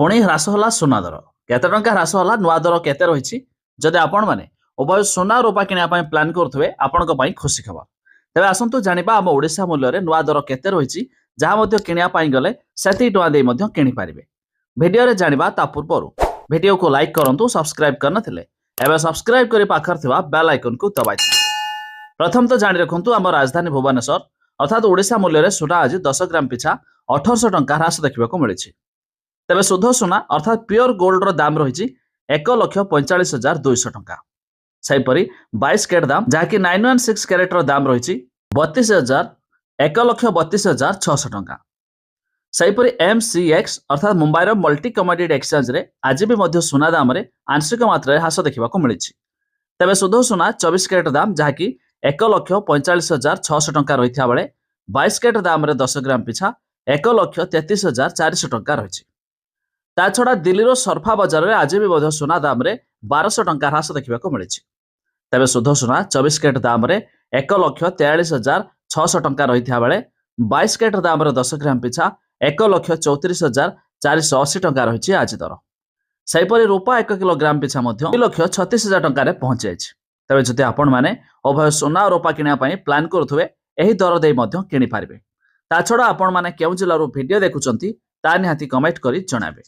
पुणी ह्रास होला सुना दर केते टंका ह्रास होला नुआ दर केते रहिछि जदि आपण माने उभय सुना रूपा किनिया पई प्लान करथुवे आपनको पई खुशी खबर। तबे आसंतु जानिबा हम ओडिसा मूल्य रे नुआ दर केते रहिछि जहा मध्ये किनिया पई गले सेति टवा दे मध्ये किनि पारिबे। वीडियो रे जानिबा ता पूर्वरु वीडियो को लाइक करंतु सब्सक्राइब करन थिले एबे सब्सक्राइब करी पाखर थिबा बेल आइकन को दबाइ। प्रथम तो जानि रखंतु हम राजधानी भुवनेश्वर अर्थात ओडिसा मूल्य रे सुना आज 10 ग्राम पिछा 1800 टंका ह्रास देखिबा को मिलिछि। तेबे शुद्ध सुना अर्थात प्योर गोल्ड रो दाम रही 1,45,200 टंका। सेपरी 22 कैरेट दाम जहाँकि 916 कैरेट रो दाम रही 1,32,600 टंका। सेपरी MCX अर्थात मुंबई रो मल्टी कमोडिटी एक्सचेंज रे आज भी मध्य सुना दाम रे आंशिक मात्रा ह्रास देखा मिली। तेबे शुद्ध सुना 24 कैरेट दाम जहाँकि 1,45,600 टंका रही बेले 22 कैरेट दाम रे 10 ग्राम पिछा 1,33,400 टंका रही। ता छड़ा दिल्ली रो सरफा बाजार रे आज भी मध्य सुना दाम रे 1200 टंका ह्रास देखा मिली। तेबे शुद्ध सुना 24 कैरेट दाम रे 1,43,600 टंका रही बेले 22 कैरेट दाम रे 10 ग्राम पिछा 1,34,480 टंका रही आज दर। सेपरी रूपा 1 किलोग्राम पिछा 2,36,000 टंका रे पहुंच जाइछि। तेबे जदि आपण माने उभय सोना और रूपा किनिया पई प्लान करूथुवे एही दर देई मध्य किनि पारिबे। ता छड़ा आपण माने केउ जिल्लारो वीडियो देखुचंती ता निहाती कमेंट करी जणाबे।